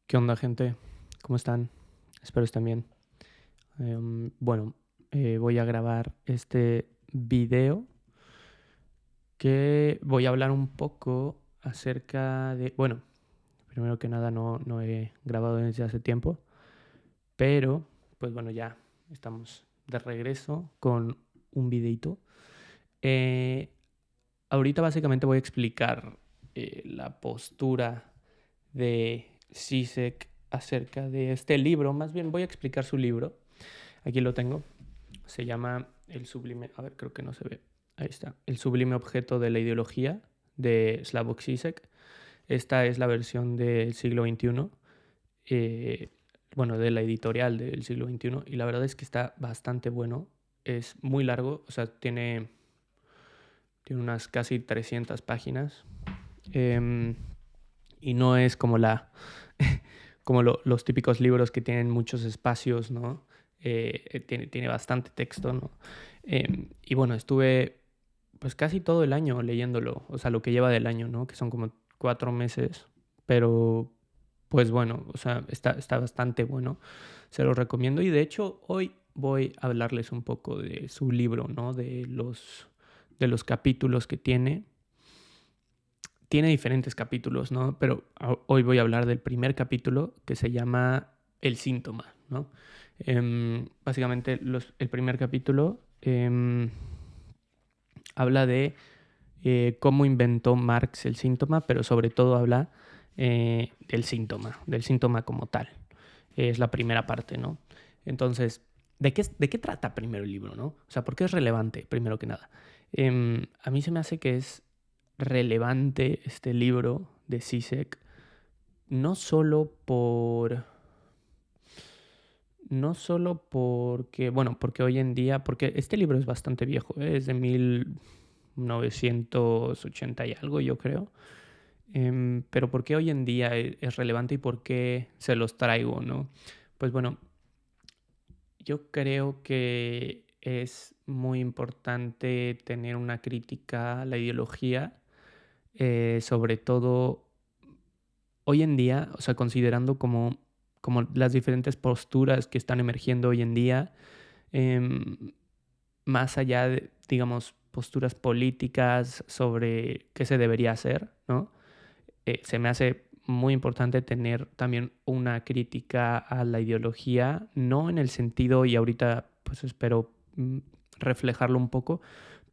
¿Qué onda, gente? ¿Cómo están? Espero estén bien. Bueno, voy a grabar este video que voy a hablar un poco acerca de... Bueno, primero que nada no he grabado desde hace tiempo, pero pues bueno, ya estamos de regreso con un videito. Eh, Ahorita básicamente voy a explicar la postura de Zizek acerca de este libro. Más bien voy a explicar su libro. Aquí lo tengo. Se llama El sublime... A ver, creo que no se ve. Ahí está. El sublime objeto de la ideología de Slavoj Zizek. Esta es la versión del siglo XXI. eh, bueno, de la editorial del siglo XXI. Y la verdad es que está bastante bueno. Es muy largo. O sea, tiene unas casi 300 páginas. Eh, y no es como los típicos libros que tienen muchos espacios, ¿no? Tiene bastante texto, ¿no? Y bueno, estuve pues casi todo el año leyéndolo, o sea, lo que lleva del año, ¿no? Que son como 4 meses, pero pues bueno, o sea, está bastante bueno, se lo recomiendo y de hecho hoy voy a hablarles un poco de su libro, ¿no? De los capítulos que tiene diferentes capítulos, ¿no? Pero hoy voy a hablar del primer capítulo que se llama El síntoma, ¿no? Básicamente el primer capítulo habla de cómo inventó Marx el síntoma, pero sobre todo habla del síntoma como tal. Es la primera parte, ¿no? Entonces, ¿de qué trata primero el libro, no? O sea, ¿por qué es relevante, primero que nada? A mí se me hace que es relevante este libro de Zizek, no solo por... No solo porque, bueno, porque hoy en día, porque este libro es bastante viejo, es de 1980 y algo, yo creo. Pero ¿por qué hoy en día es relevante y por qué se los traigo, no? Pues bueno, yo creo que es muy importante tener una crítica a la ideología, sobre todo hoy en día, o sea, considerando como las diferentes posturas que están emergiendo hoy en día, em, más allá de, digamos, posturas políticas sobre qué se debería hacer, ¿no? Se me hace muy importante tener también una crítica a la ideología, no en el sentido, y ahorita pues espero reflejarlo un poco,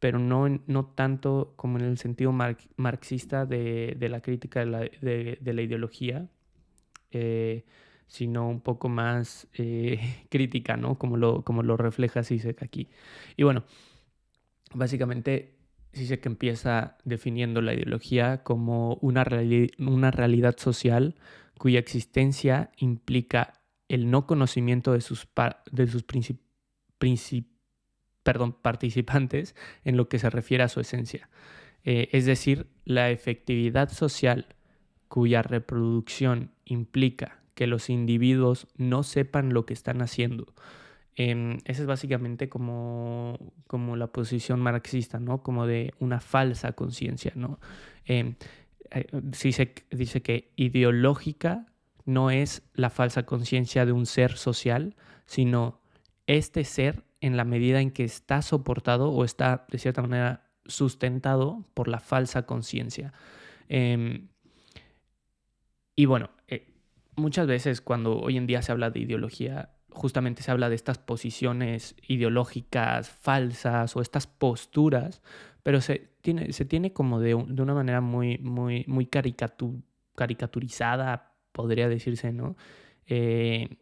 pero no tanto como en el sentido marxista de la crítica de la ideología, eh, sino un poco más crítica, ¿no? Como lo refleja Zizek aquí. Y bueno, básicamente Zizek empieza definiendo la ideología como una realidad social cuya existencia implica el no conocimiento de sus participantes en lo que se refiere a su esencia. Es decir, la efectividad social cuya reproducción implica que los individuos no sepan lo que están haciendo. Esa es básicamente como la posición marxista, ¿no? Como de una falsa conciencia, ¿no? Em, sí dice que ideológica no es la falsa conciencia de un ser social, sino este ser en la medida en que está soportado o está, de cierta manera, sustentado por la falsa conciencia. Em, y bueno, muchas veces cuando hoy en día se habla de ideología, justamente se habla de estas posiciones ideológicas falsas o estas posturas, pero se tiene como de una manera muy caricaturizada, podría decirse, ¿no? De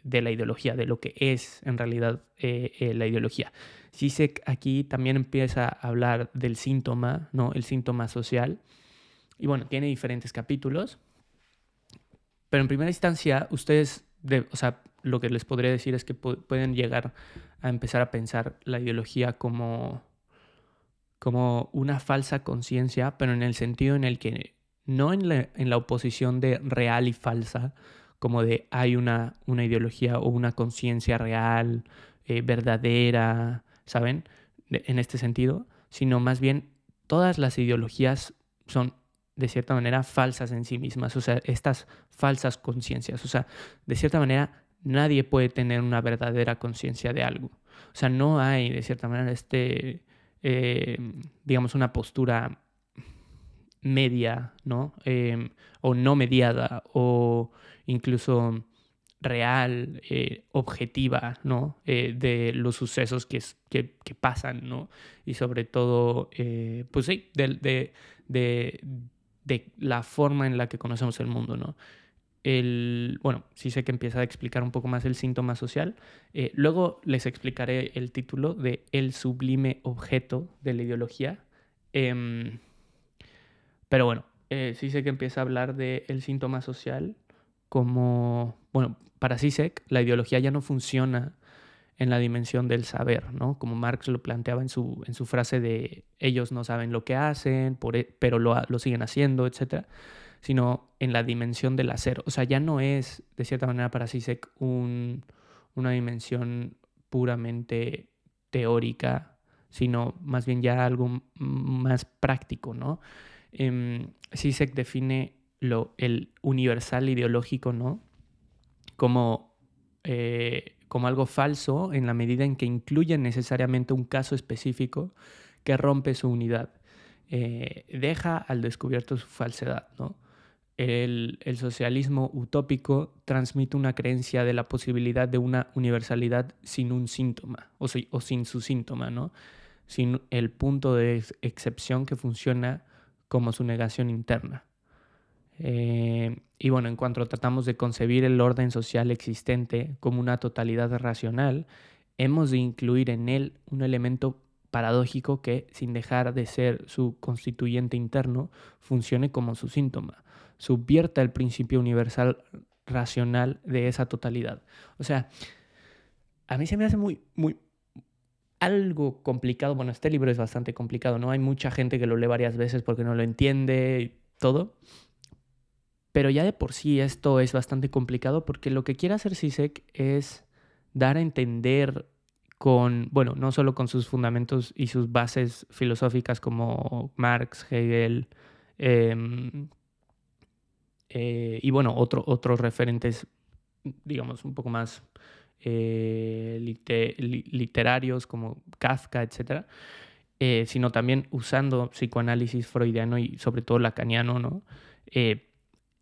la ideología, de lo que es en realidad la ideología. Zizek aquí también empieza a hablar del síntoma, ¿no? El síntoma social. Y bueno, tiene diferentes capítulos. Pero en primera instancia, o sea, lo que les podría decir es que pueden llegar a empezar a pensar la ideología como una falsa conciencia, pero en el sentido en el que no en la oposición de real y falsa, como de hay una ideología o una conciencia real, verdadera, ¿saben? En este sentido, sino más bien todas las ideologías son de cierta manera, falsas en sí mismas, o sea, estas falsas conciencias. O sea, de cierta manera, nadie puede tener una verdadera conciencia de algo. O sea, no hay, de cierta manera, eh, digamos, una postura media, ¿no? O no mediada, o incluso real, objetiva, ¿no? De los sucesos que pasan, ¿no? Y sobre todo, pues sí, de, de la forma en la que conocemos el mundo, ¿no? Bueno, sí sé que empieza a explicar un poco más el síntoma social. Luego les explicaré el título de El sublime objeto de la ideología. Em, pero bueno, sí sé que empieza a hablar del síntoma social como, bueno, para Zizek la ideología ya no funciona en la dimensión del saber, ¿no? Como Marx lo planteaba en su frase de ellos no saben lo que hacen, pero lo siguen haciendo, etcétera, sino en la dimensión del hacer. O sea, ya no es, de cierta manera, para Zizek una dimensión puramente teórica, sino más bien ya algo más práctico, ¿no? Zizek define el universal ideológico, ¿no? Como, como algo falso en la medida en que incluye necesariamente un caso específico que rompe su unidad. Deja al descubierto su falsedad, ¿no? El socialismo utópico transmite una creencia de la posibilidad de una universalidad sin un síntoma, o sin su síntoma, ¿no? Sin el punto de excepción que funciona como su negación interna. Y bueno, en cuanto tratamos de concebir el orden social existente como una totalidad racional, hemos de incluir en él un elemento paradójico que, sin dejar de ser su constituyente interno, funcione como su síntoma, subvierta el principio universal racional de esa totalidad. O sea, a mí se me hace muy algo complicado. Bueno, este libro es bastante complicado, ¿no? Hay mucha gente que lo lee varias veces porque no lo entiende y todo. Pero ya de por sí esto es bastante complicado porque lo que quiere hacer Zizek es dar a entender con, bueno, no solo con sus fundamentos y sus bases filosóficas como Marx, Hegel, eh, y bueno, otros referentes, digamos, un poco más literarios como Kafka, etcétera, sino también usando psicoanálisis freudiano y sobre todo lacaniano, ¿no?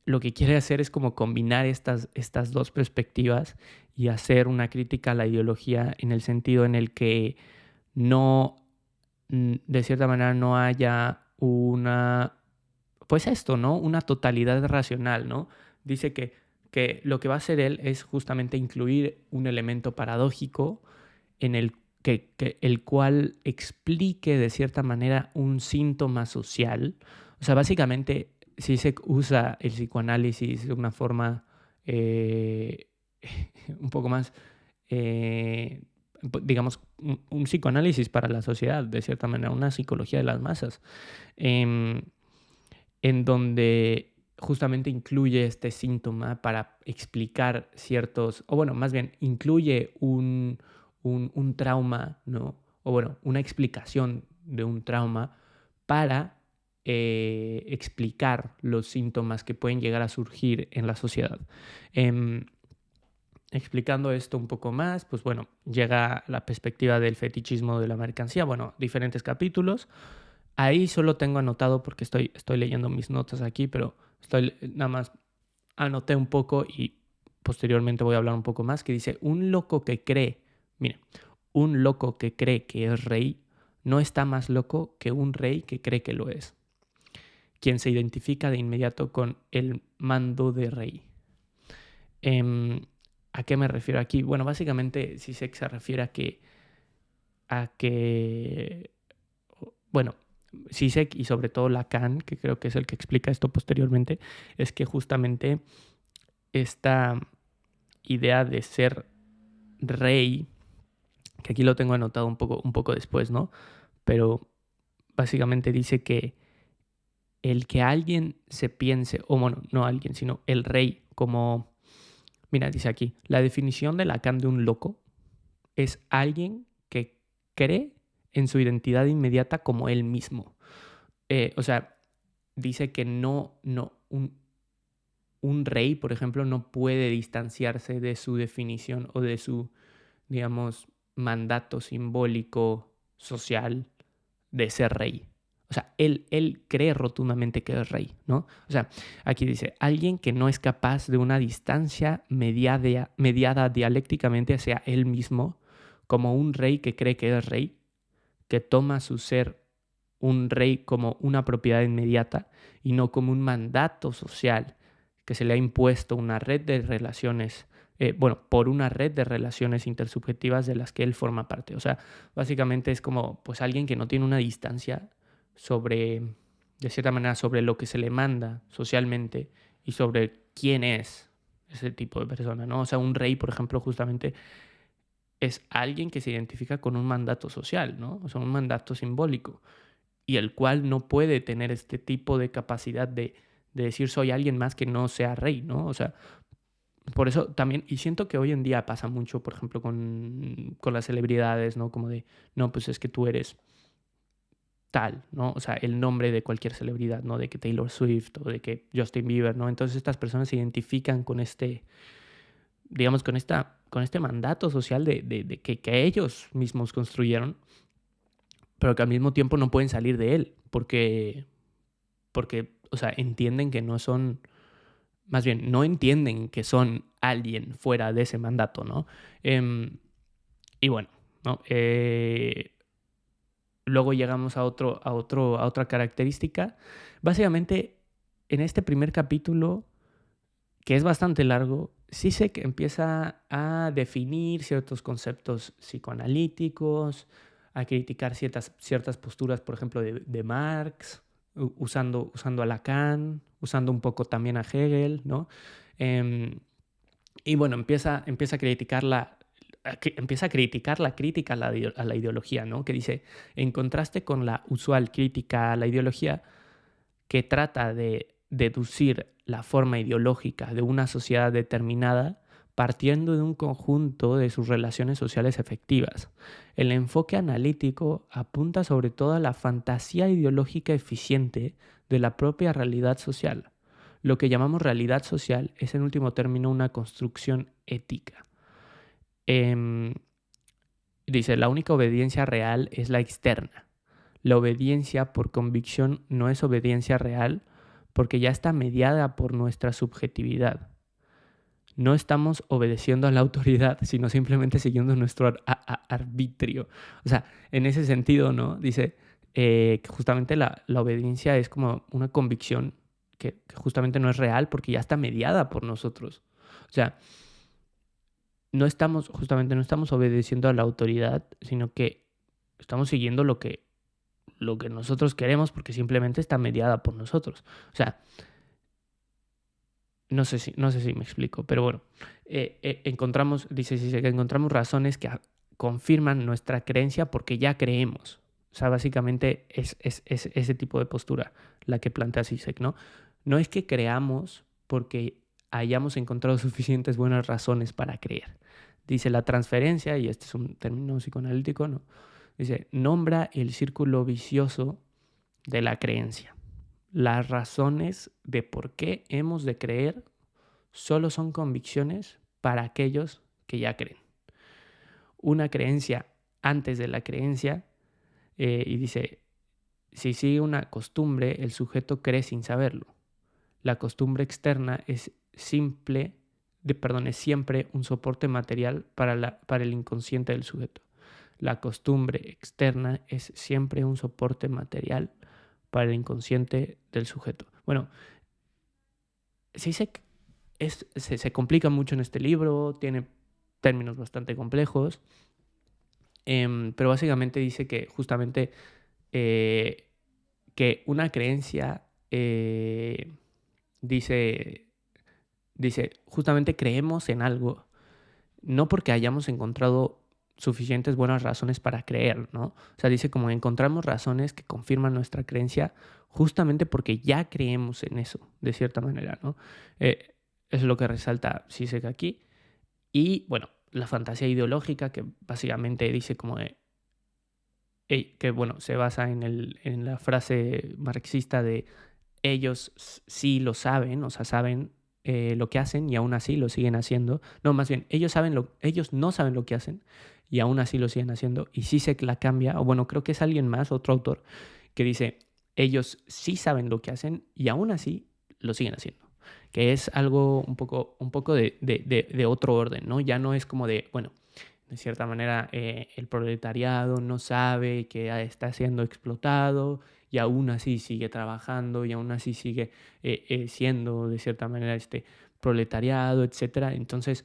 Lo que quiere hacer es como combinar estas dos perspectivas y hacer una crítica a la ideología en el sentido en el que no, de cierta manera, no haya pues esto, ¿no? Una totalidad racional, ¿no? Dice que lo que va a hacer él es justamente incluir un elemento paradójico en el cual explique de cierta manera un síntoma social. O sea, básicamente, si se usa el psicoanálisis de una forma eh, un poco más, eh, digamos, un psicoanálisis para la sociedad, de cierta manera, una psicología de las masas, em, en donde justamente incluye este síntoma para explicar ciertos, o bueno, más bien, incluye un trauma, ¿no? O bueno, una explicación de un trauma para explicar los síntomas que pueden llegar a surgir en la sociedad. Explicando esto un poco más, pues bueno, llega la perspectiva del fetichismo de la mercancía, bueno, diferentes capítulos. Ahí solo tengo anotado porque estoy leyendo mis notas aquí, pero nada más anoté un poco y posteriormente voy a hablar un poco más, que dice, un loco que cree, mire, un loco que cree que es rey no está más loco que un rey que cree que lo es, quien se identifica de inmediato con el mando de rey. ¿A qué me refiero aquí? Bueno, básicamente Zizek se refiere a que, bueno, Zizek y sobre todo Lacan, que creo que es el que explica esto posteriormente, es que justamente esta idea de ser rey, que aquí lo tengo anotado un poco después, ¿no? Pero básicamente dice que el que alguien se piense, o bueno, no alguien, sino el rey como, mira, dice aquí, la definición de Lacan de un loco es alguien que cree en su identidad inmediata como él mismo. O sea, dice que un rey, por ejemplo, no puede distanciarse de su definición o de su, digamos, mandato simbólico social de ser rey. O sea, él cree rotundamente que es rey, ¿no? O sea, aquí dice, alguien que no es capaz de una distancia mediada dialécticamente hacia él mismo, como un rey que cree que es rey, que toma su ser un rey como una propiedad inmediata y no como un mandato social que se le ha impuesto una red de relaciones, por una red de relaciones intersubjetivas de las que él forma parte. O sea, básicamente es como pues alguien que no tiene una distancia sobre, de cierta manera, sobre lo que se le manda socialmente y sobre quién es ese tipo de persona, ¿no? O sea, un rey, por ejemplo, justamente es alguien que se identifica con un mandato social, ¿no? O sea, un mandato simbólico y el cual no puede tener este tipo de capacidad de decir soy alguien más que no sea rey, ¿no? O sea, por eso también, y siento que hoy en día pasa mucho, por ejemplo, con las celebridades, ¿no? Como de, no, pues es que tú eres tal, ¿no? O sea, el nombre de cualquier celebridad, ¿no? De que Taylor Swift o de que Justin Bieber, ¿no? Entonces estas personas se identifican con este, digamos, con este mandato social de que ellos mismos construyeron, pero que al mismo tiempo no pueden salir de él, porque, o sea, entienden que no son, más bien, no entienden que son alguien fuera de ese mandato, ¿no? Y bueno, ¿no? Luego llegamos a otra característica. Básicamente, en este primer capítulo, que es bastante largo, sí sé que empieza a definir ciertos conceptos psicoanalíticos, a criticar ciertas posturas, por ejemplo, de Marx, usando a Lacan, usando un poco también a Hegel, ¿no? Em, y bueno, empieza a criticar empieza a criticar la crítica a la ideología, ¿no? Que dice, en contraste con la usual crítica a la ideología, que trata de deducir la forma ideológica de una sociedad determinada partiendo de un conjunto de sus relaciones sociales efectivas. El enfoque analítico apunta sobre todo a la fantasía ideológica eficiente de la propia realidad social. Lo que llamamos realidad social es en último término una construcción ética. Em, Dice, la única obediencia real es la externa. La obediencia por convicción no es obediencia real porque ya está mediada por nuestra subjetividad. No estamos obedeciendo a la autoridad, sino simplemente siguiendo nuestro arbitrio. O sea, en ese sentido, ¿no? Dice que justamente la obediencia es como una convicción que justamente no es real porque ya está mediada por nosotros. O sea, no estamos obedeciendo a la autoridad, sino que estamos siguiendo lo que nosotros queremos porque simplemente está mediada por nosotros. O sea, no sé si me explico, pero bueno, dice que encontramos razones que confirman nuestra creencia porque ya creemos. O sea, básicamente es ese tipo de postura la que plantea Zizek, ¿no? No es que creamos porque hayamos encontrado suficientes buenas razones para creer. Dice la transferencia, y este es un término psicoanalítico, ¿no? Dice, nombra el círculo vicioso de la creencia. Las razones de por qué hemos de creer solo son convicciones para aquellos que ya creen. Una creencia antes de la creencia, y dice, si sigue una costumbre, el sujeto cree sin saberlo. La costumbre externa es es siempre un soporte material para el inconsciente del sujeto. La costumbre externa es siempre un soporte material para el inconsciente del sujeto. Bueno, Zizek se complica mucho en este libro, tiene términos bastante complejos, pero básicamente dice que justamente eh, que una creencia, dice, justamente creemos en algo, no porque hayamos encontrado suficientes buenas razones para creer, ¿no? O sea, dice como encontramos razones que confirman nuestra creencia justamente porque ya creemos en eso, de cierta manera, ¿no? Eso es lo que resalta Zizek aquí. Y, bueno, la fantasía ideológica, que básicamente dice como que, bueno, se basa en la frase marxista de ellos sí lo saben, o sea, saben lo que hacen y aún así lo siguen haciendo. No, más bien, ellos no saben lo que hacen y aún así lo siguen haciendo. Y Zizek la cambia, o bueno, creo que es alguien más, otro autor, que dice, ellos sí saben lo que hacen y aún así lo siguen haciendo. Que es algo un poco de otro orden, ¿no? Ya no es como de, bueno, de cierta manera el proletariado no sabe que está siendo explotado y aún así sigue trabajando y aún así sigue siendo de cierta manera este proletariado, etcétera. Entonces,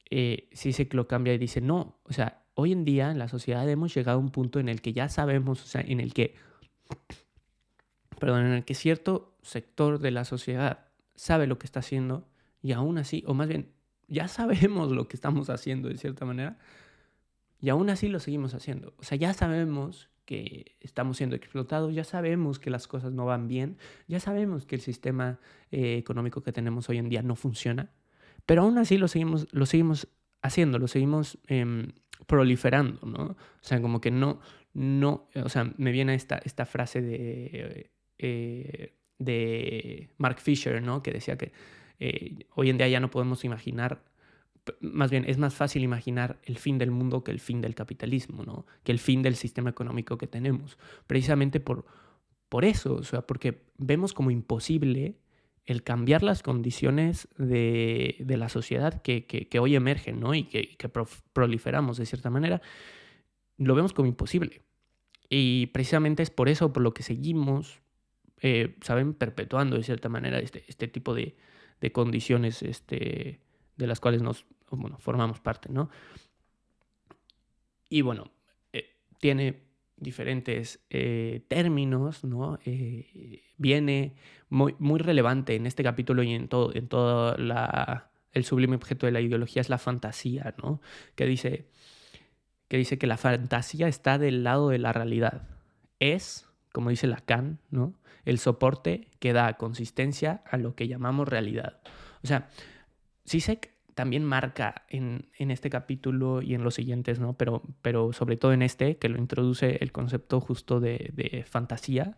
sí se lo cambia y dice, no, o sea, hoy en día en la sociedad hemos llegado a un punto en el que ya sabemos, o sea, en el que cierto sector de la sociedad sabe lo que está haciendo y aún así, o más bien, ya sabemos lo que estamos haciendo de cierta manera y aún así lo seguimos haciendo. O sea, ya sabemos que estamos siendo explotados, ya sabemos que las cosas no van bien, ya sabemos que el sistema económico que tenemos hoy en día no funciona, pero aún así lo seguimos haciendo, lo seguimos proliferando, ¿no? O sea, como que no, o sea, me viene esta frase de Mark Fisher, ¿no? Que decía que hoy en día ya no podemos imaginar, más bien es más fácil imaginar el fin del mundo que el fin del capitalismo, ¿no? Que el fin del sistema económico que tenemos. Precisamente por eso, o sea, porque vemos como imposible el cambiar las condiciones de la sociedad que hoy emergen, ¿no? Y que proliferamos de cierta manera, lo vemos como imposible. Y precisamente es por eso por lo que seguimos, ¿saben? Perpetuando de cierta manera este tipo de condiciones de las cuales bueno, formamos parte, ¿no? Y bueno, tiene diferentes términos, ¿no? Viene muy relevante en este capítulo y en todo el sublime objeto de la ideología es la fantasía, ¿no? Que dice que la fantasía está del lado de la realidad. Es, como dice Lacan, ¿no? El soporte que da consistencia a lo que llamamos realidad. O sea, Zizek también marca en este capítulo y en los siguientes, ¿no? Pero sobre todo en este, que lo introduce el concepto justo de fantasía,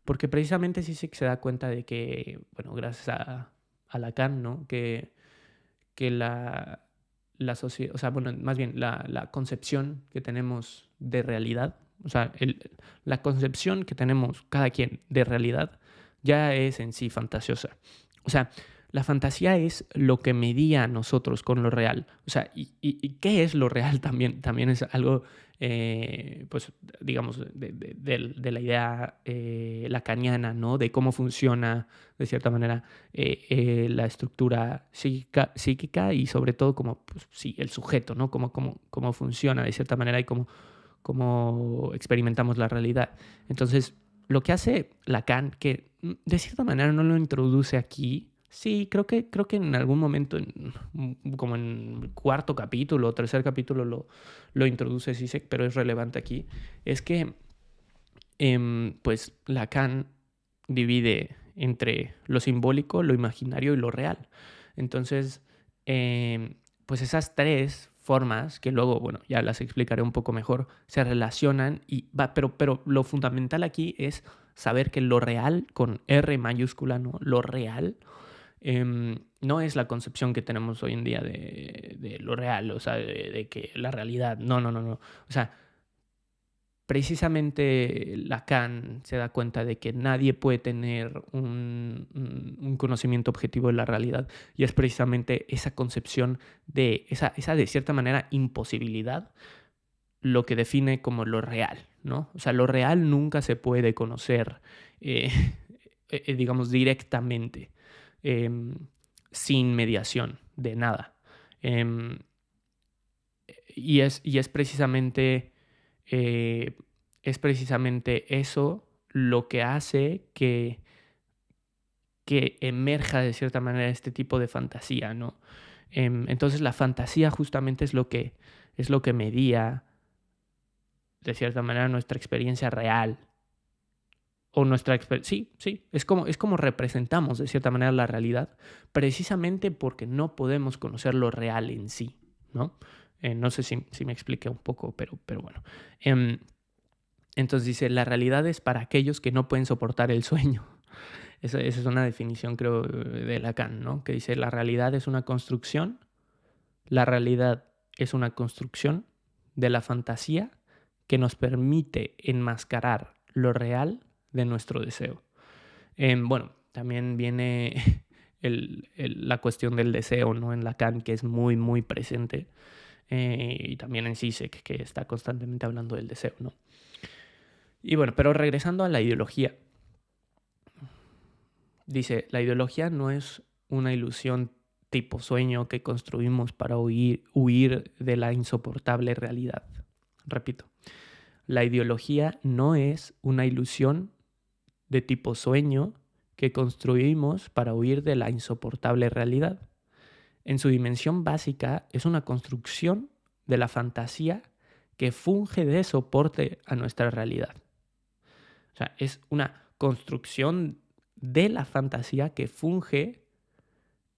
porque precisamente Zizek se da cuenta de que, bueno, gracias a Lacan, ¿no? Que la sociedad, o sea, bueno, más bien la concepción que tenemos de realidad, o sea, la concepción que tenemos cada quien de realidad ya es en sí fantasiosa. O sea, la fantasía es lo que medía a nosotros con lo real. O sea, ¿y qué es lo real también? También es algo, pues, digamos, de la idea lacaniana, ¿no? De cómo funciona, de cierta manera, la estructura psíquica y sobre todo como, pues, sí, el sujeto, ¿no? Cómo funciona de cierta manera y cómo experimentamos la realidad. Entonces, lo que hace Lacan, que de cierta manera no lo introduce aquí, sí, creo que en algún momento, como en el cuarto capítulo o tercer capítulo lo introduce Zizek, pero es relevante aquí, es que pues Lacan divide entre lo simbólico, lo imaginario y lo real. Entonces, pues esas tres formas, que luego, bueno, ya las explicaré un poco mejor, se relacionan pero lo fundamental aquí es saber que lo real, con R mayúscula, ¿no? Lo real no es la concepción que tenemos hoy en día de lo real, o sea, de que la realidad, no. O sea, precisamente Lacan se da cuenta de que nadie puede tener un conocimiento objetivo de la realidad y es precisamente esa concepción de esa de cierta manera imposibilidad lo que define como lo real, ¿no? O sea, lo real nunca se puede conocer, eh, digamos, directamente, em, sin mediación de nada. Em, y es precisamente eso lo que hace que emerja de cierta manera este tipo de fantasía, ¿no? Entonces la fantasía justamente es lo que medía de cierta manera nuestra experiencia real o sí, es como representamos de cierta manera la realidad, precisamente porque no podemos conocer lo real en sí, ¿no? No sé si me expliqué un poco, pero bueno. Entonces dice, la realidad es para aquellos que no pueden soportar el sueño. esa es una definición, creo, de Lacan, ¿no? Que dice, la realidad es una construcción de la fantasía que nos permite enmascarar lo real de nuestro deseo. Bueno, también viene la cuestión del deseo, ¿no? En Lacan, que es muy, muy presente. Y también en Zizek, que está constantemente hablando del deseo, ¿no? Y bueno, pero regresando a la ideología. Dice, la ideología no es una ilusión tipo sueño que construimos para huir de la insoportable realidad. Repito, la ideología no es una ilusión de tipo sueño que construimos para huir de la insoportable realidad. En su dimensión básica es una construcción de la fantasía que funge de soporte a nuestra realidad. O sea, es una construcción de la fantasía que funge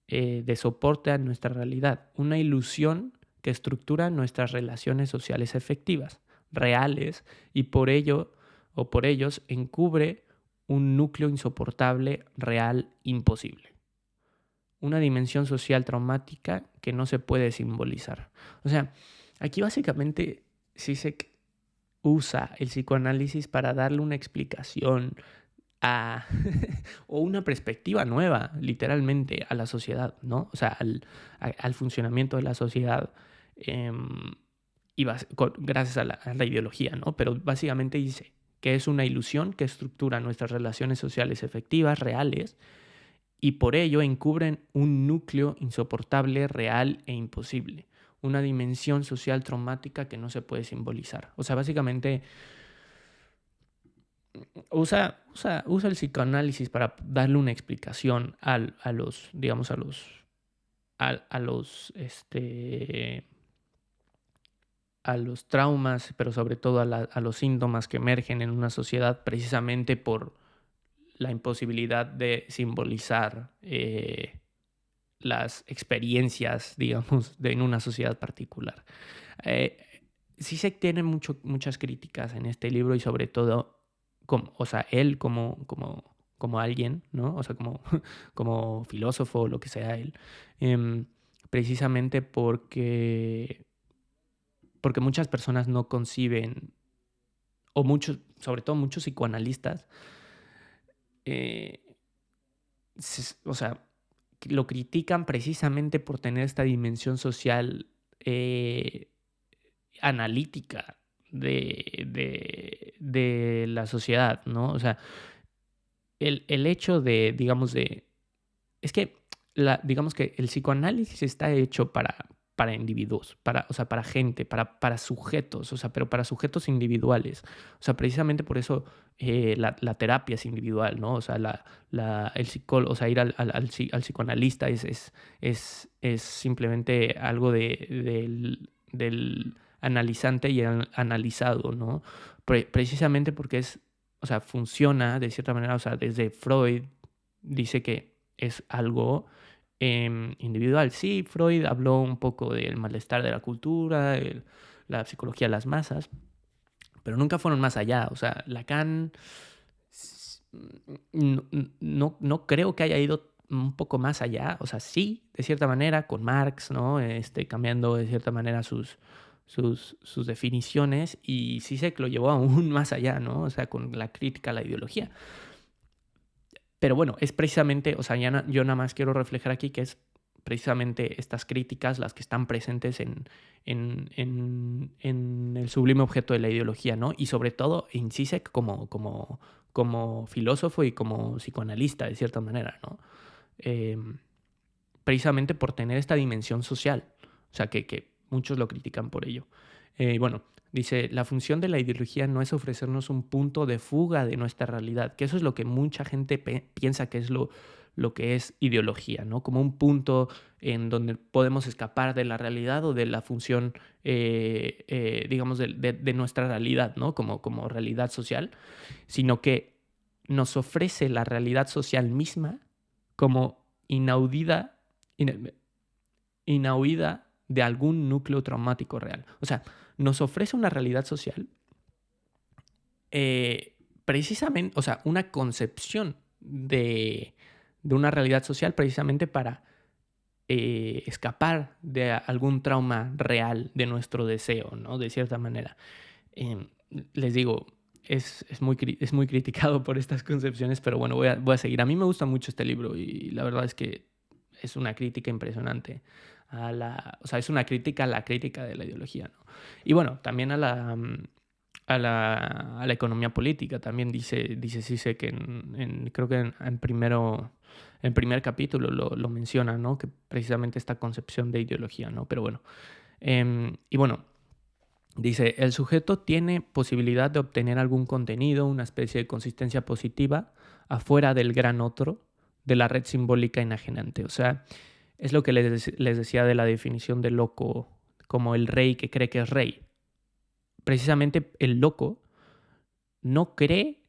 de soporte a nuestra realidad. Una ilusión que estructura nuestras relaciones sociales efectivas, reales, y por ello o por ellos encubre un núcleo insoportable, real, imposible. Una dimensión social traumática que no se puede simbolizar. O sea, aquí básicamente Zizek usa el psicoanálisis para darle una explicación o una perspectiva nueva, literalmente, a la sociedad, ¿no? O sea, al funcionamiento de la sociedad y gracias a la ideología, ¿no? Pero básicamente dice que es una ilusión que estructura nuestras relaciones sociales efectivas, reales, y por ello encubren un núcleo insoportable, real e imposible, una dimensión social traumática que no se puede simbolizar. O sea, básicamente usa el psicoanálisis para darle una explicación a los, digamos, a los traumas, pero sobre todo a los síntomas que emergen en una sociedad precisamente por la imposibilidad de simbolizar las experiencias, digamos, en una sociedad particular. Zizek tiene muchas críticas en este libro y sobre todo, él como alguien, ¿no? O sea, como filósofo o lo que sea él, precisamente porque muchas personas no conciben, o sobre todo muchos psicoanalistas, o sea, lo critican precisamente por tener esta dimensión social analítica de la sociedad, ¿no? O sea, el hecho de, digamos, es que, digamos que el psicoanálisis está hecho para individuos, o sea, para gente, para sujetos, o sea, pero para sujetos individuales. O sea, precisamente por eso la terapia es individual, ¿no? O sea, el psicólogo, o sea, ir al psicoanalista es simplemente algo del analizante y el analizado, ¿no? Precisamente porque o sea, funciona de cierta manera, o sea, desde Freud dice que es algo individual. Sí, Freud habló un poco del malestar de la cultura, la psicología de las masas, pero nunca fueron más allá. O sea, Lacan no creo que haya ido un poco más allá. O sea, sí, de cierta manera, con Marx, ¿no? Cambiando de cierta manera sus definiciones, y Zizek lo llevó aún más allá, ¿no? O sea, con la crítica a la ideología. Pero bueno, es precisamente, o sea, yo nada más quiero reflejar aquí que es precisamente estas críticas las que están presentes en el sublime objeto de la ideología, ¿no? Y sobre todo en Zizek como filósofo y como psicoanalista, de cierta manera, ¿no? Precisamente por tener esta dimensión social, o sea, que muchos lo critican por ello. Bueno, dice, la función de la ideología no es ofrecernos un punto de fuga de nuestra realidad, que eso es lo que mucha gente piensa que es lo que es ideología, ¿no? Como un punto en donde podemos escapar de la realidad o de la función, digamos, de nuestra realidad, ¿no? Como realidad social, sino que nos ofrece la realidad social misma como inaudida de algún núcleo traumático real. O sea, nos ofrece una realidad social precisamente, o sea, una concepción de una realidad social precisamente para escapar de algún trauma real de nuestro deseo, ¿no? De cierta manera. Eh, Les digo, es muy criticado por estas concepciones, pero bueno, voy a seguir. A mí me gusta mucho este libro y la verdad es que es una crítica impresionante o sea, es una crítica a la crítica de la ideología, ¿no? Y bueno, también a la economía política. También dice Zizek que creo que en primer capítulo lo menciona, ¿no? Que precisamente esta concepción de ideología, ¿no? Pero bueno, y bueno, dice, el sujeto tiene posibilidad de obtener algún contenido, una especie de consistencia positiva, afuera del gran otro, de la red simbólica enajenante. O sea, es lo que les decía de la definición de loco como el rey que cree que es rey. Precisamente el loco no cree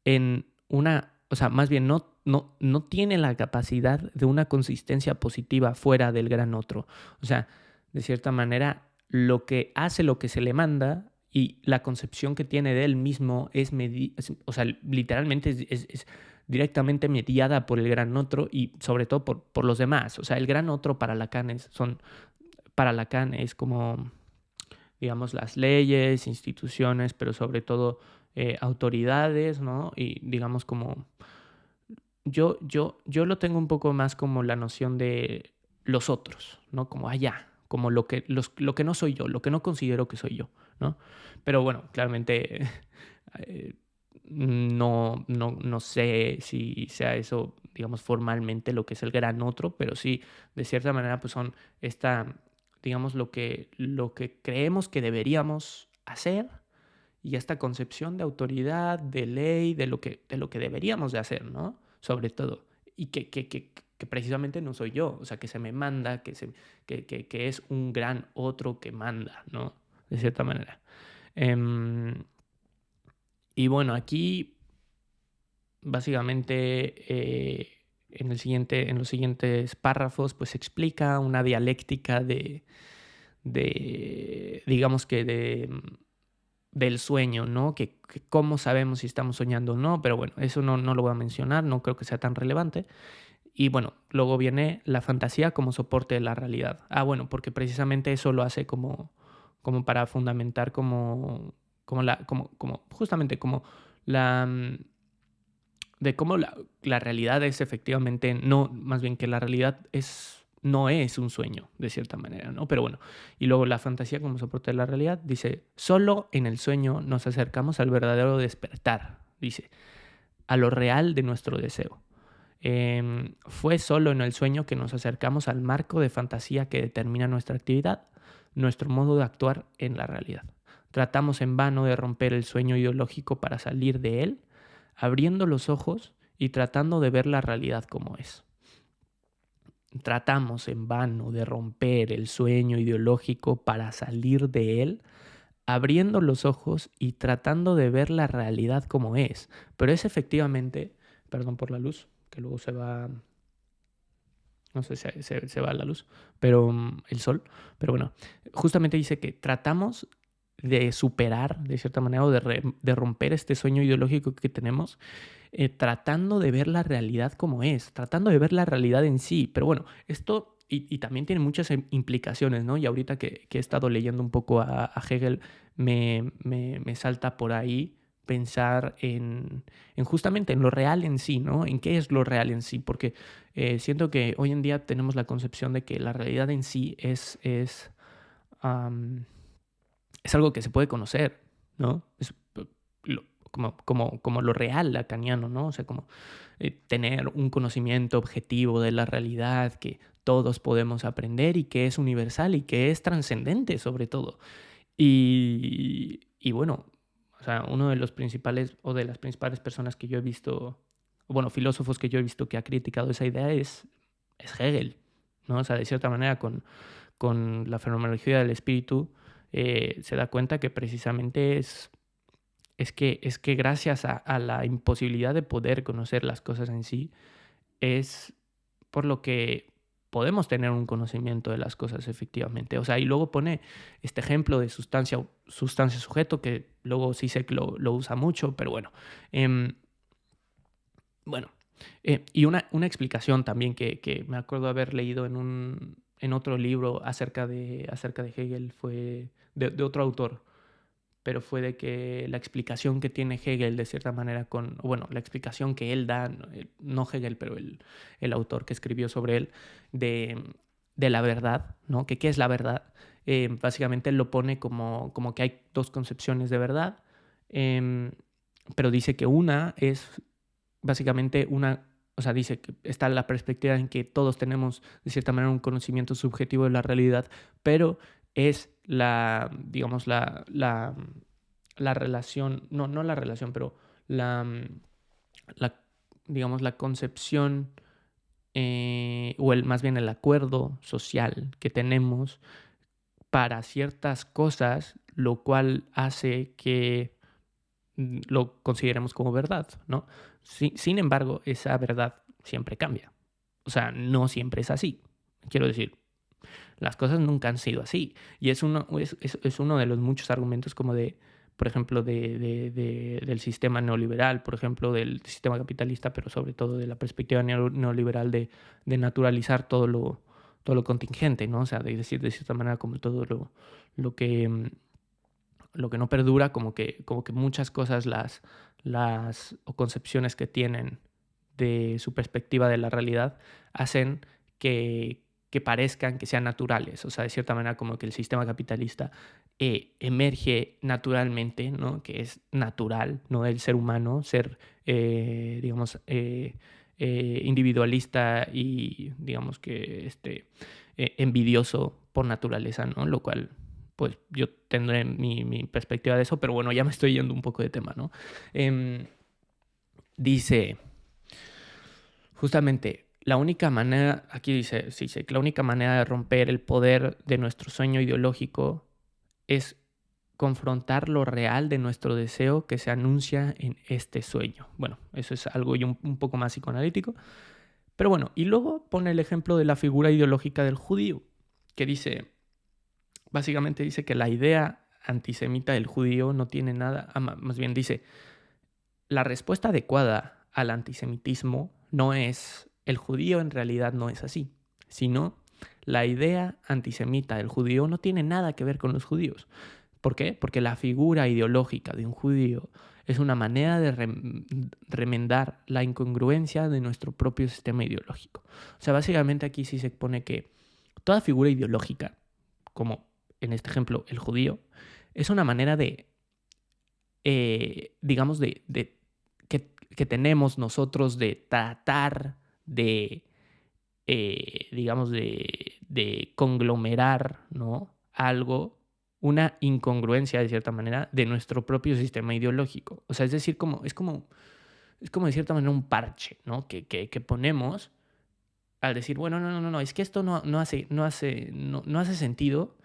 en o sea, más bien no tiene la capacidad de una consistencia positiva fuera del gran otro. O sea, de cierta manera, lo que hace lo que se le manda y la concepción que tiene de él mismo o sea, literalmente es directamente mediada por el gran otro y sobre todo por los demás. O sea, el gran otro para Lacan es como, digamos, las leyes, instituciones, pero sobre todo autoridades, ¿no? Y digamos como, yo lo tengo un poco más como la noción de los otros, ¿no? Como allá, como lo que no soy yo, lo que no considero que soy yo, ¿no? Pero bueno, claramente eh, no sé si sea eso, digamos, formalmente lo que es el gran otro, pero sí, de cierta manera, pues son digamos, lo que creemos que deberíamos hacer y esta concepción de autoridad, de ley, de lo que deberíamos de hacer, ¿no? Sobre todo. Y que precisamente no soy yo, o sea, que se me manda, que es un gran otro que manda, ¿no? De cierta manera. Y bueno, aquí básicamente en los siguientes párrafos pues explica una dialéctica digamos que del sueño, ¿no? Que cómo sabemos si estamos soñando o no, pero bueno, eso no lo voy a mencionar, no creo que sea tan relevante. Y bueno, luego viene la fantasía como soporte de la realidad. Ah, bueno, porque precisamente eso lo hace como para fundamentar justamente como la de cómo la realidad es efectivamente, no, más bien que la realidad no es un sueño, de cierta manera, ¿no? Pero bueno, y luego la fantasía como soporte de la realidad, dice, solo en el sueño nos acercamos al verdadero despertar, dice, a lo real de nuestro deseo. Fue solo en el sueño que nos acercamos al marco de fantasía que determina nuestra actividad, nuestro modo de actuar en la realidad. Tratamos en vano de romper el sueño ideológico para salir de él, abriendo los ojos y tratando de ver la realidad como es. Tratamos en vano de romper el sueño ideológico para salir de él, abriendo los ojos y tratando de ver la realidad como es. Pero es efectivamente, perdón por la luz, que luego se va, no sé si se va la luz, pero el sol, pero bueno, justamente dice que tratamos de superar, de cierta manera, o de romper este sueño ideológico que tenemos, tratando de ver la realidad como es, tratando de ver la realidad en sí. Pero bueno, esto y también tiene muchas implicaciones, ¿no? Y ahorita que he estado leyendo un poco a Hegel, me salta por ahí pensar en justamente en lo real en sí, ¿no? En qué es lo real en sí, porque siento que hoy en día tenemos la concepción de que la realidad en sí am, es algo que se puede conocer, ¿no? Es como lo real lacaniano, ¿no? O sea, como tener un conocimiento objetivo de la realidad que todos podemos aprender y que es universal y que es trascendente sobre todo. Y bueno, o sea, uno de los principales o de las principales personas que yo he visto, o bueno, filósofos que yo he visto que ha criticado esa idea es Hegel, ¿no? O sea, de cierta manera con la fenomenología del espíritu se da cuenta que precisamente es que gracias a la imposibilidad de poder conocer las cosas en sí, es por lo que podemos tener un conocimiento de las cosas efectivamente. O sea, y luego pone este ejemplo de sustancia-sujeto, que luego sí sé que lo usa mucho, pero bueno. Bueno, Y una explicación también que me acuerdo haber leído en otro libro acerca de Hegel fue de otro autor, pero fue de que la explicación que tiene Hegel de cierta manera bueno, la explicación que él da, no Hegel, pero el autor que escribió sobre él, de, de la verdad, ¿no? Que qué es la verdad. Básicamente él lo pone como que hay dos concepciones de verdad, em, pero dice que una es básicamente o sea, dice que está la perspectiva en que todos tenemos de cierta manera un conocimiento subjetivo de la realidad, pero es digamos, la relación, no la relación, pero la, la digamos, la concepción más bien el acuerdo social que tenemos para ciertas cosas, lo cual hace que lo consideremos como verdad, ¿no? Sin embargo, esa verdad siempre cambia. O sea, no siempre es así. Quiero decir, las cosas nunca han sido así. Y es uno de los muchos argumentos como por ejemplo, del sistema neoliberal, por ejemplo, del sistema capitalista, pero sobre todo de la perspectiva neoliberal de naturalizar todo lo contingente, ¿no? O sea, de decir de cierta manera como todo lo que lo que no perdura, como que muchas cosas o concepciones que tienen de su perspectiva de la realidad hacen que parezcan que sean naturales. O sea, de cierta manera como que el sistema capitalista emerge naturalmente, ¿no? Que es natural, ¿no? Del ser humano, ser, digamos, individualista y, digamos que, envidioso por naturaleza, ¿no? Lo cual pues yo tendré mi perspectiva de eso, pero bueno, ya me estoy yendo un poco de tema, ¿no? Dice, justamente, la única manera, aquí dice que la única manera de romper el poder de nuestro sueño ideológico es confrontar lo real de nuestro deseo que se anuncia en este sueño. Bueno, eso es algo ya un poco más psicoanalítico, pero bueno, y luego pone el ejemplo de la figura ideológica del judío, que básicamente dice que la idea antisemita del judío no tiene nada, más bien dice, la respuesta adecuada al antisemitismo no es el judío en realidad no es así, sino la idea antisemita del judío no tiene nada que ver con los judíos. ¿Por qué? Porque la figura ideológica de un judío es una manera de remendar la incongruencia de nuestro propio sistema ideológico. O sea, básicamente aquí sí se pone que toda figura ideológica, como en este ejemplo el judío, es una manera digamos, que tenemos nosotros de tratar digamos, de conglomerar, ¿no? Algo, una incongruencia de cierta manera de nuestro propio sistema ideológico. O sea, es decir, es como de cierta manera un parche, ¿no? Que ponemos al decir, bueno, no, es que esto no hace sentido,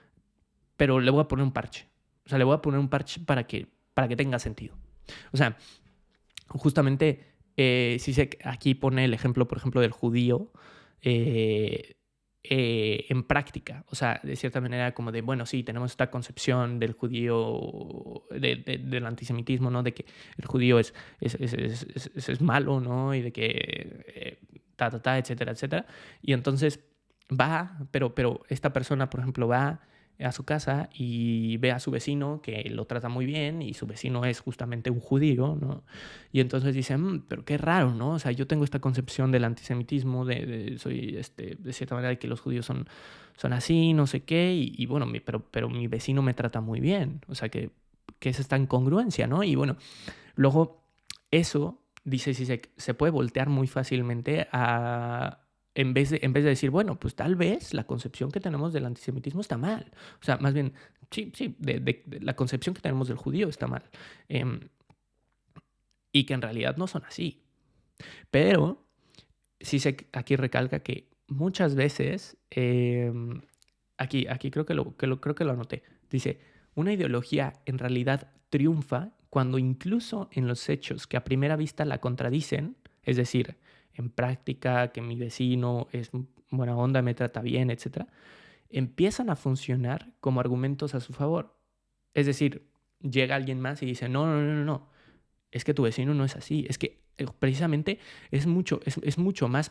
pero le voy a poner un parche. O sea, le voy a poner un parche para que tenga sentido. O sea, justamente, si aquí pone el ejemplo, por ejemplo, del judío en práctica. O sea, de cierta manera como de, bueno, sí, tenemos esta concepción del judío, del antisemitismo, ¿no? De que el judío es malo, ¿no? Y de que etcétera, etcétera. Y entonces pero esta persona, por ejemplo, va a su casa y ve a su vecino que lo trata muy bien y su vecino es justamente un judío, ¿no? Y entonces dice, pero qué raro, ¿no? O sea, yo tengo esta concepción del antisemitismo, soy, de cierta manera, de que los judíos son así, no sé qué, y bueno, pero mi vecino me trata muy bien, o sea, que es esta incongruencia, ¿no? Y bueno, luego eso, dice, si se puede voltear muy fácilmente en vez de decir, bueno, pues tal vez la concepción que tenemos del antisemitismo está mal. O sea, más bien, sí, de la concepción que tenemos del judío está mal. Y que en realidad no son así. Pero aquí recalca que muchas veces, aquí creo que lo anoté, dice, una ideología en realidad triunfa cuando incluso en los hechos que a primera vista la contradicen, es decir, en práctica, que mi vecino es buena onda, me trata bien, etc., empiezan a funcionar como argumentos a su favor. Es decir, llega alguien más y dice, no, es que tu vecino no es así, es que precisamente es mucho más,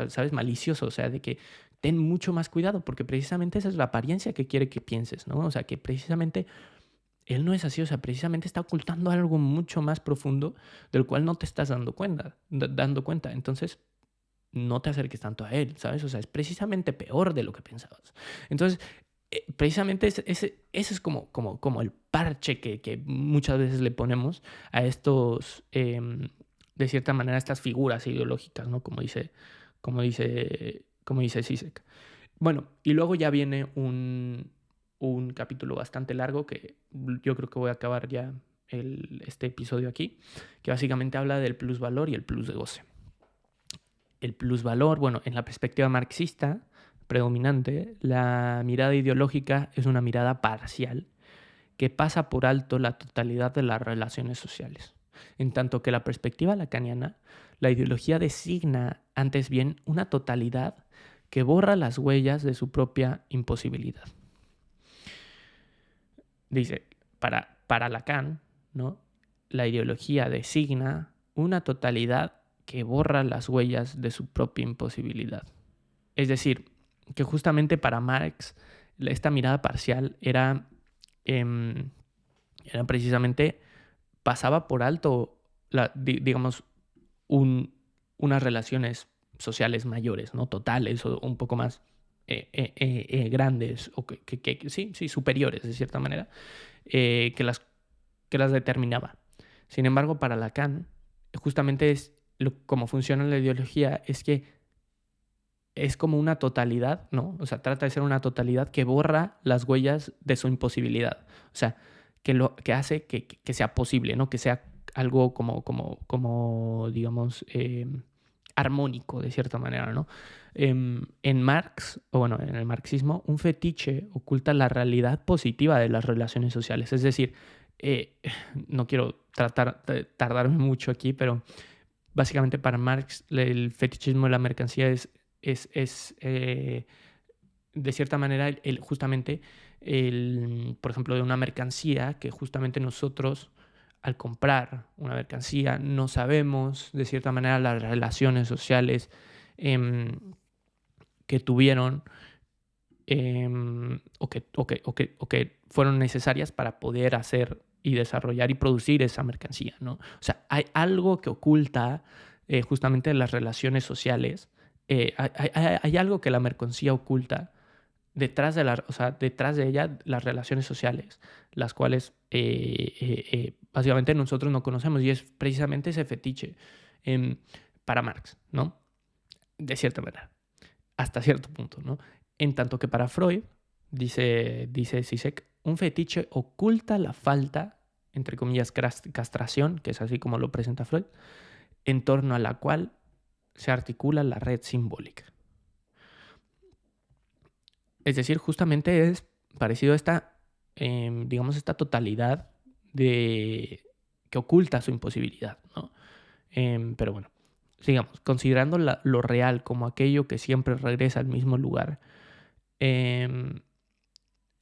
¿sabes? Malicioso, o sea, de que ten mucho más cuidado, porque precisamente esa es la apariencia que quiere que pienses, ¿no? O sea, que precisamente él no es así, o sea, precisamente está ocultando algo mucho más profundo del cual no te estás dando cuenta. Entonces, no te acerques tanto a él, ¿sabes? O sea, es precisamente peor de lo que pensabas. Entonces, precisamente ese es como el parche que muchas veces le ponemos a estos, de cierta manera, estas figuras ideológicas, ¿no? Como dice Zizek. Bueno, y luego ya viene un capítulo bastante largo que yo creo que voy a acabar ya este episodio aquí, que básicamente habla del plusvalor y el plus de goce. El plusvalor, bueno, en la perspectiva marxista predominante, la mirada ideológica es una mirada parcial que pasa por alto la totalidad de las relaciones sociales. En tanto que la perspectiva lacaniana, la ideología designa antes bien una totalidad que borra las huellas de su propia imposibilidad. Dice, para Lacan, ¿no? La ideología designa una totalidad que borra las huellas de su propia imposibilidad. Es decir, que justamente para Marx esta mirada parcial era precisamente, pasaba por alto, digamos, unas relaciones sociales mayores, ¿no? Totales o un poco más grandes, o sí, superiores de cierta manera, que las determinaba. Sin embargo, para Lacan, justamente como funciona la ideología, es que es como una totalidad, ¿no? O sea, trata de ser una totalidad que borra las huellas de su imposibilidad. O sea, que hace que sea posible, ¿no? Que sea algo como digamos, armónico, de cierta manera, ¿no? En Marx, o bueno, en el marxismo, un fetiche oculta la realidad positiva de las relaciones sociales. Es decir, no quiero tardarme mucho aquí, pero básicamente para Marx el fetichismo de la mercancía es de cierta manera justamente por ejemplo, de una mercancía que justamente nosotros al comprar una mercancía no sabemos de cierta manera las relaciones sociales que tuvieron o que fueron necesarias para poder hacer y desarrollar y producir esa mercancía, ¿no? O sea, hay algo que oculta justamente las relaciones sociales. Hay algo que la mercancía oculta detrás de ella, las relaciones sociales, las cuales básicamente nosotros no conocemos, y es precisamente ese fetiche para Marx, ¿no? De cierta manera, hasta cierto punto, ¿no? En tanto que para Freud, dice Zizek, un fetiche oculta la falta, entre comillas, castración, que es así como lo presenta Freud, en torno a la cual se articula la red simbólica. Es decir, justamente es parecido a esta, digamos, esta totalidad que oculta su imposibilidad, ¿no? Pero bueno, sigamos. Considerando lo real como aquello que siempre regresa al mismo lugar,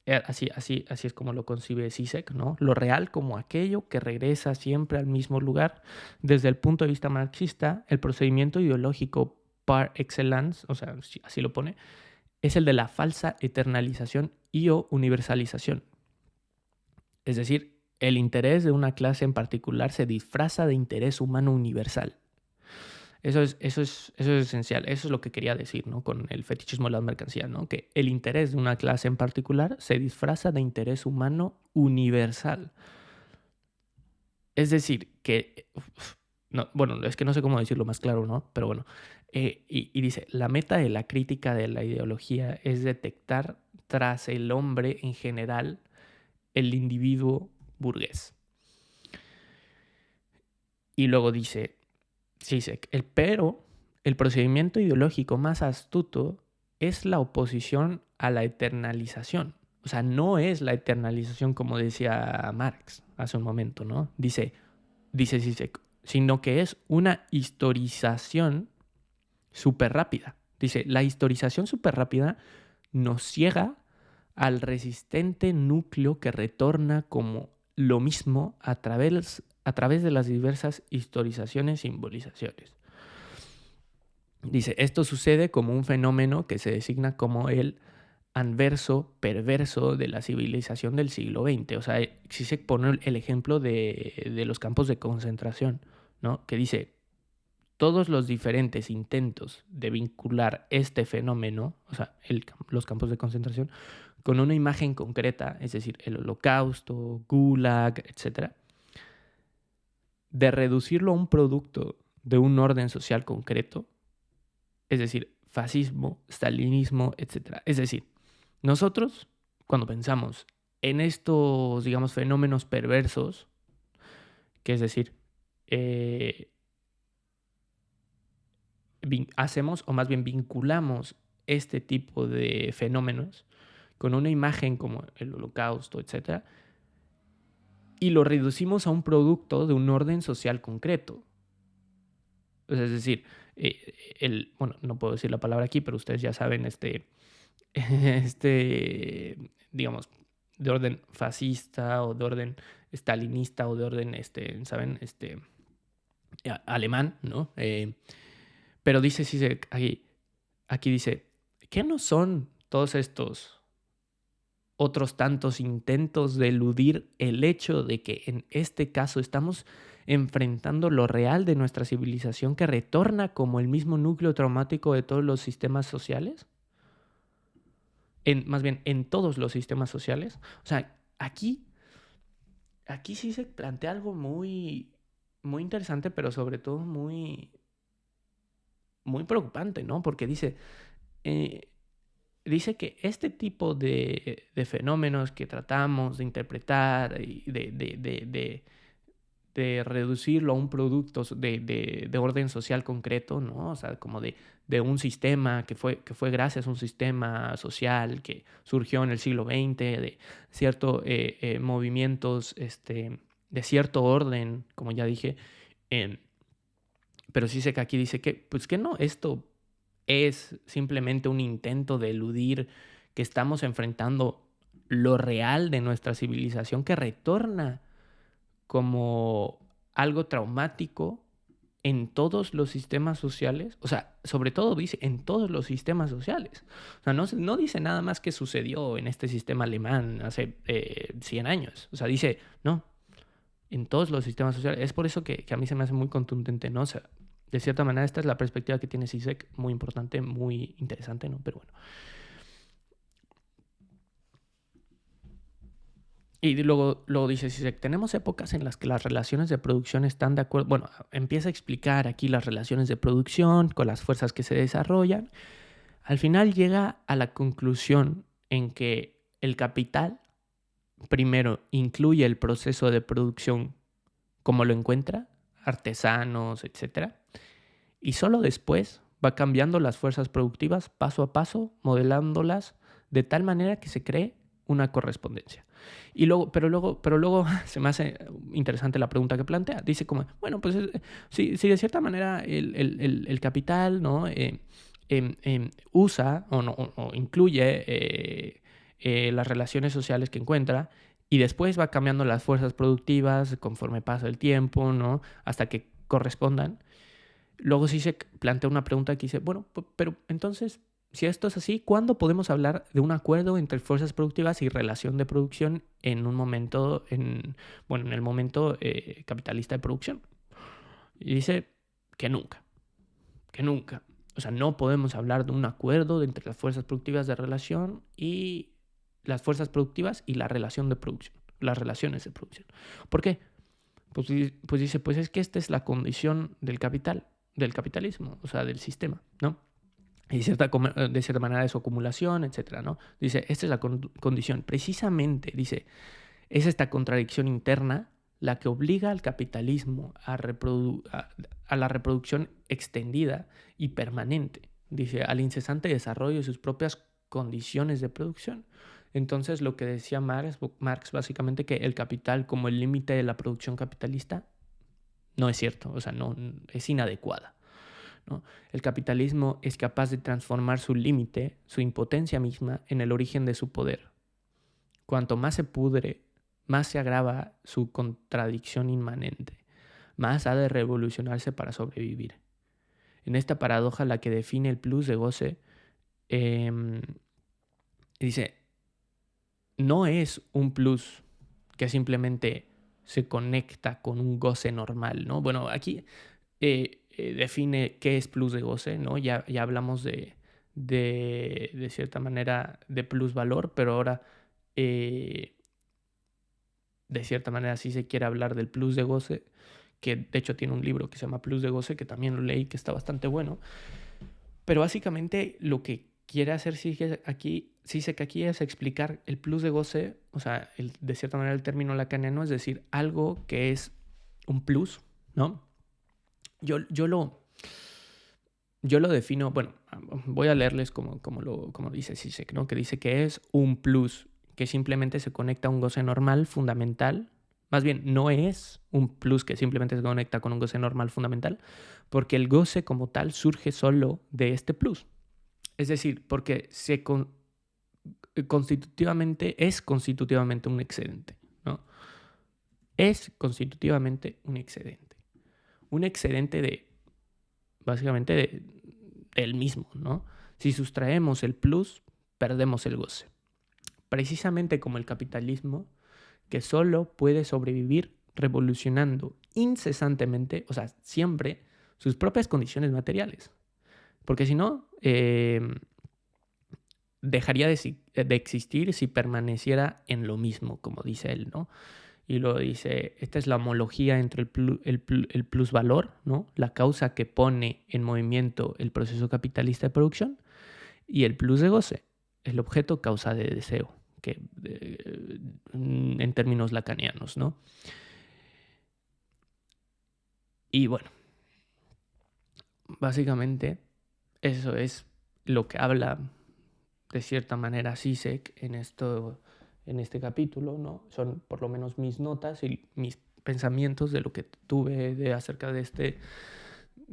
así es como lo concibe Zizek, ¿no? Lo real como aquello que regresa siempre al mismo lugar. Desde el punto de vista marxista, el procedimiento ideológico par excellence, o sea, así lo pone, es el de la falsa eternalización y o universalización. Es decir, el interés de una clase en particular se disfraza de interés humano universal. Eso es esencial, eso es lo que quería decir, ¿no? Con el fetichismo de las mercancías, ¿no? Que el interés de una clase en particular se disfraza de interés humano universal. Es decir, que... No, bueno, es que no sé cómo decirlo más claro, ¿no? Pero bueno, y dice, la meta de la crítica de la ideología es detectar tras el hombre en general el individuo burgués. Y luego dice, pero el procedimiento ideológico más astuto es la oposición a la eternalización. O sea, no es la eternalización como decía Marx hace un momento, ¿no? Dice Zizek, sino que es una historización súper rápida. Dice, la historización súper rápida nos ciega al resistente núcleo que retorna como lo mismo a través a través de las diversas historizaciones y simbolizaciones. Dice, esto sucede como un fenómeno que se designa como el anverso perverso de la civilización del siglo XX. O sea, sí se pone el ejemplo de los campos de concentración, ¿no? Que dice, todos los diferentes intentos de vincular este fenómeno, o sea, los campos de concentración, con una imagen concreta, es decir, el Holocausto, Gulag, etc., de reducirlo a un producto de un orden social concreto, es decir, fascismo, stalinismo, etc. Es decir, nosotros, cuando pensamos en estos, digamos, fenómenos perversos, que es decir, hacemos, o más bien vinculamos este tipo de fenómenos con una imagen como el Holocausto, etc., y lo reducimos a un producto de un orden social concreto. O sea, es decir, bueno, no puedo decir la palabra aquí, pero ustedes ya saben, digamos, de orden fascista o de orden stalinista o de orden, ¿saben? Alemán, ¿no? Pero dice, sí, aquí dice, ¿qué no son todos estos otros tantos intentos de eludir el hecho de que en este caso estamos enfrentando lo real de nuestra civilización que retorna como el mismo núcleo traumático de todos los sistemas sociales? Más bien, en todos los sistemas sociales. O sea, aquí sí se plantea algo muy, muy interesante, pero sobre todo muy, muy preocupante, ¿no? Porque dice que este tipo de fenómenos que tratamos de interpretar y de reducirlo a un producto de orden social concreto, ¿no? O sea, como de un sistema que fue gracias a un sistema social que surgió en el siglo XX, de ciertos movimientos de cierto orden, como ya dije. Pero sí sé que aquí dice que, pues que no, esto es simplemente un intento de eludir que estamos enfrentando lo real de nuestra civilización que retorna como algo traumático en todos los sistemas sociales. O sea, sobre todo dice en todos los sistemas sociales. O sea, no dice nada más que sucedió en este sistema alemán hace 100 años. O sea, dice, no, en todos los sistemas sociales. Es por eso que a mí se me hace muy contundente, ¿no? O sea, de cierta manera esta es la perspectiva que tiene Zizek, muy importante, muy interesante, ¿no? Pero bueno. Y luego dice Zizek, tenemos épocas en las que las relaciones de producción están de acuerdo. Bueno, empieza a explicar aquí las relaciones de producción con las fuerzas que se desarrollan. Al final llega a la conclusión en que el capital primero incluye el proceso de producción como lo encuentra, artesanos, etc. Y solo después va cambiando las fuerzas productivas paso a paso, modelándolas de tal manera que se cree una correspondencia. Y luego, pero luego se me hace interesante la pregunta que plantea. Dice como, bueno, pues si de cierta manera el capital, ¿no? Usa o incluye las relaciones sociales que encuentra y después va cambiando las fuerzas productivas conforme pasa el tiempo, ¿no? Hasta que correspondan. Luego sí se plantea una pregunta que dice, bueno, pero entonces, si esto es así, ¿cuándo podemos hablar de un acuerdo entre fuerzas productivas y relación de producción en un momento, en el momento capitalista de producción? Y dice que nunca, que nunca. O sea, no podemos hablar de un acuerdo entre las fuerzas productivas de relación y las fuerzas productivas y la relación de producción, las relaciones de producción. ¿Por qué? Pues dice, pues es que esta es la condición del capital, del capitalismo, o sea, del sistema, ¿no? Y de cierta manera de su acumulación, etcétera, ¿no? Dice, esta es la condición. Precisamente, dice, es esta contradicción interna la que obliga al capitalismo a la reproducción extendida y permanente, dice, al incesante desarrollo de sus propias condiciones de producción. Entonces, lo que decía Marx básicamente que el capital como el límite de la producción capitalista no es cierto, o sea, no es inadecuada, ¿no? El capitalismo es capaz de transformar su límite, su impotencia misma, en el origen de su poder. Cuanto más se pudre más se agrava su contradicción inmanente, más ha de revolucionarse para sobrevivir. En esta paradoja, la que define el plus de goce, dice, no es un plus que simplemente se conecta con un goce normal, ¿no? Bueno, aquí define qué es plus de goce, ¿no? Ya hablamos de cierta manera de plusvalor, pero ahora de cierta manera sí se quiere hablar del plus de goce, que de hecho tiene un libro que se llama Plus de Goce, que también lo leí, que está bastante bueno. Pero básicamente lo que quiere hacer Zizek aquí es explicar el plus de goce, o sea, de cierta manera el término lacaniano, es decir, algo que es un plus, ¿no? Yo lo defino, bueno, voy a leerles como dice Zizek, ¿no? Que dice que es un plus que simplemente se conecta a un goce normal fundamental. Más bien, no es un plus que simplemente se conecta con un goce normal fundamental, porque el goce como tal surge solo de este plus. Es decir, porque es constitutivamente un excedente, ¿no? Es constitutivamente un excedente. Un excedente básicamente del mismo, ¿no? Si sustraemos el plus, perdemos el goce. Precisamente como el capitalismo, que solo puede sobrevivir revolucionando incesantemente, o sea, siempre, sus propias condiciones materiales. Porque si no, dejaría de existir si permaneciera en lo mismo, como dice él, ¿no? Y lo dice, esta es la homología entre el plusvalor, ¿no? La causa que pone en movimiento el proceso capitalista de producción, y el plus de goce, el objeto causa de deseo, que en términos lacanianos, ¿no? Y bueno, básicamente eso es lo que habla de cierta manera Zizek en este capítulo, ¿no? Son por lo menos mis notas y mis pensamientos de lo que tuve acerca de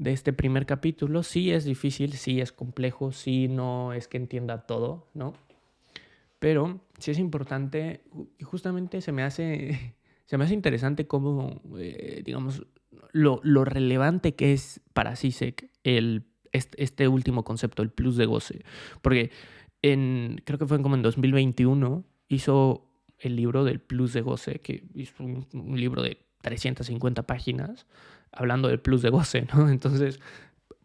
este primer capítulo. Sí es difícil, sí es complejo, sí no es que entienda todo, ¿no? Pero sí es importante y justamente se me hace interesante cómo, digamos, lo relevante que es para Zizek este último concepto, el plus de goce. Porque creo que fue como en 2021, hizo el libro del plus de goce, que hizo un libro de 350 páginas hablando del plus de goce, ¿no? Entonces,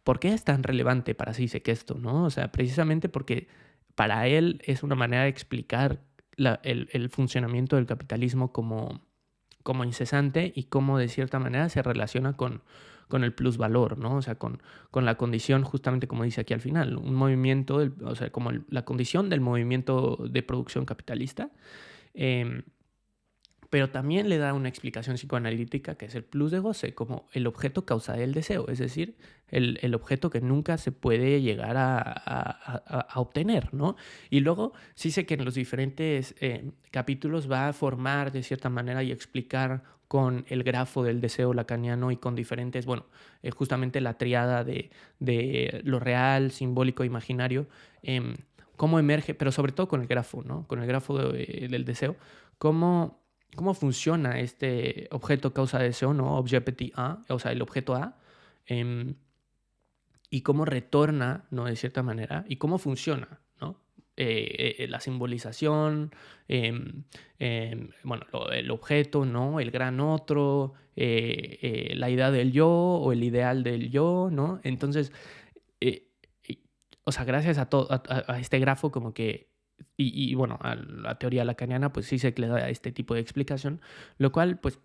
¿por qué es tan relevante para Zizek esto, no? O sea, precisamente porque para él es una manera de explicar el funcionamiento del capitalismo como incesante y cómo de cierta manera se relaciona con el plusvalor, ¿no? O sea, con la condición, justamente como dice aquí al final, un movimiento, o sea, como la condición del movimiento de producción capitalista. Pero también le da una explicación psicoanalítica que es el plus de goce, como el objeto causa del deseo, es decir, el objeto que nunca se puede llegar a obtener, ¿no? Y luego sí sé que en los diferentes capítulos va a formar de cierta manera y explicar con el grafo del deseo lacaniano y con diferentes, bueno, justamente la triada de lo real, simbólico, imaginario, cómo emerge, pero sobre todo con el grafo, ¿no? Con el grafo del deseo, cómo funciona este objeto causa deseo, ¿no? Objective A, o sea, el objeto A, y cómo retorna, ¿no? De cierta manera, y cómo funciona, ¿no? La simbolización, bueno, el objeto, ¿no? El gran otro, la idea del yo o el ideal del yo, ¿no? Entonces, eh, o sea, gracias a este grafo como que bueno, a la teoría lacaniana, pues sí se le da este tipo de explicación, lo cual, pues,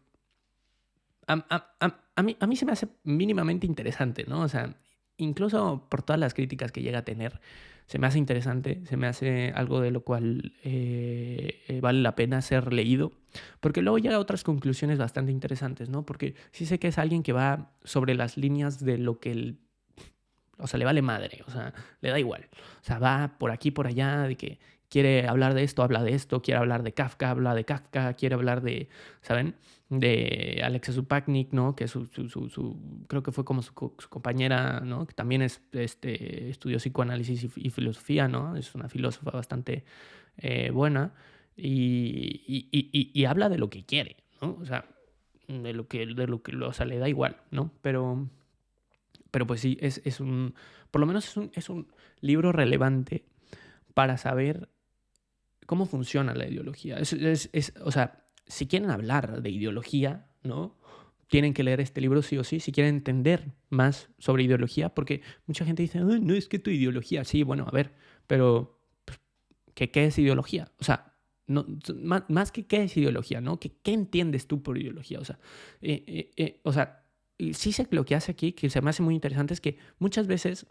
a mí se me hace mínimamente interesante, ¿no? O sea, incluso por todas las críticas que llega a tener, se me hace interesante, se me hace algo de lo cual vale la pena ser leído, porque luego llega a otras conclusiones bastante interesantes, ¿no? Porque sí sé que es alguien que va sobre las líneas de lo que o sea, le vale madre, o sea, le da igual. O sea, va por aquí, por allá, de que quiere hablar de esto, habla de esto, quiere hablar de Kafka, habla de Kafka, quiere hablar de, ¿saben? De Alexei Supaknik, ¿no? Que creo que fue como su compañera, ¿no? Que también estudió psicoanálisis y filosofía, ¿no? Es una filósofa bastante buena. y habla de lo que quiere, ¿no? O sea, o sea, le da igual, ¿no? Pero pues sí, por lo menos es un libro relevante para saber cómo funciona la ideología. O sea, si quieren hablar de ideología, ¿no? Tienen que leer este libro sí o sí, si quieren entender más sobre ideología, porque mucha gente dice, "Ay, no, es que tu ideología", sí, bueno, a ver, pero pues, ¿qué es ideología? O sea, no, más que qué es ideología, ¿no? ¿Qué entiendes tú por ideología? O sea, y sí sé que lo que hace aquí, que se me hace muy interesante, es que muchas veces,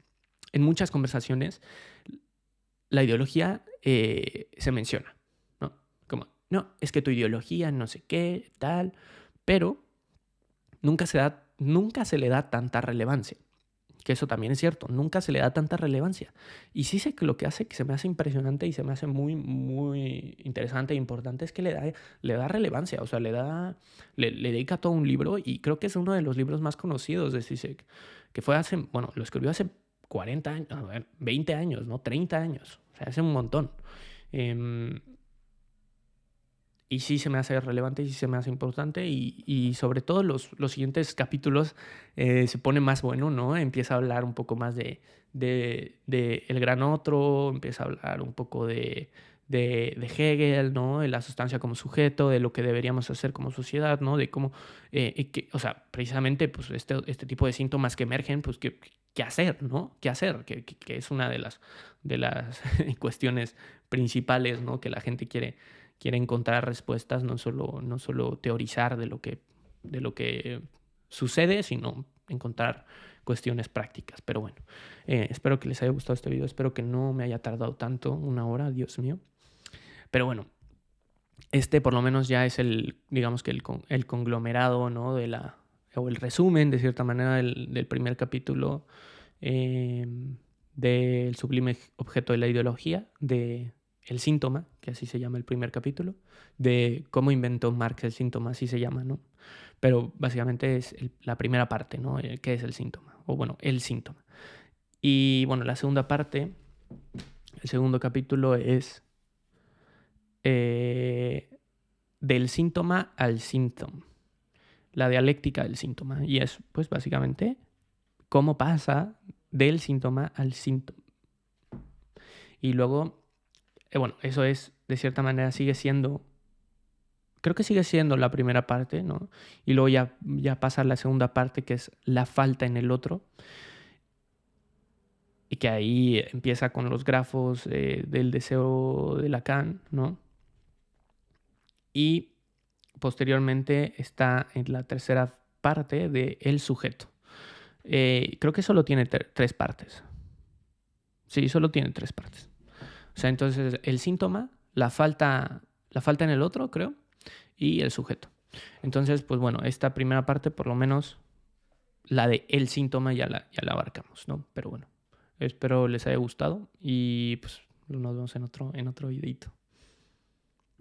en muchas conversaciones, la ideología se menciona, ¿no? Como, no, es que tu ideología no sé qué, tal, pero nunca se le da tanta relevancia. Que eso también es cierto, nunca se le da tanta relevancia. Y sí sé que lo que hace, que se me hace impresionante y se me hace muy, muy interesante e importante, es que le da relevancia, o sea, le dedica todo un libro y creo que es uno de los libros más conocidos de Zizek, que fue bueno, lo escribió hace 40 años, a ver, 20 años, ¿no? 30 años, o sea, hace un montón. Eh, y sí se me hace relevante y sí se me hace importante y sobre todo los siguientes capítulos se pone más bueno, ¿no? Empieza a hablar un poco más de El Gran Otro, empieza a hablar un poco de Hegel, ¿no? De la sustancia como sujeto, de lo que deberíamos hacer como sociedad, ¿no? De cómo, o sea, precisamente pues este tipo de síntomas que emergen, pues qué hacer, ¿no? ¿Qué hacer? Que es una de las cuestiones principales, ¿no? Que la gente quiere encontrar respuestas, no solo teorizar de lo que sucede, sino encontrar cuestiones prácticas. Pero bueno, espero que les haya gustado este video, espero que no me haya tardado tanto, 1 hora, Dios mío. Pero bueno, por lo menos ya es digamos que el conglomerado, ¿no? O el resumen, de cierta manera, del primer capítulo eh, del sublime objeto de la ideología, de el síntoma, que así se llama el primer capítulo, de cómo inventó Marx el síntoma, así se llama, ¿no? Pero básicamente es la primera parte, ¿no? ¿Qué es el síntoma? O bueno, el síntoma. Y bueno, la segunda parte, el segundo capítulo es del síntoma al síntoma, la dialéctica del síntoma. Y es, pues básicamente, cómo pasa del síntoma al síntoma. Y luego, bueno, eso es, de cierta manera, creo que sigue siendo la primera parte, ¿no? Y luego ya pasa a la segunda parte, que es la falta en el otro. Y que ahí empieza con los grafos del deseo de Lacan, ¿no? Y posteriormente está en la tercera parte de el sujeto. Creo que solo tiene 3 partes. Sí, solo tiene 3 partes. O sea, entonces el síntoma, la falta en el otro, creo, y el sujeto. Entonces, pues bueno, esta primera parte, por lo menos, la de el síntoma ya la abarcamos, ¿no? Pero bueno, espero les haya gustado y pues nos vemos en otro videito.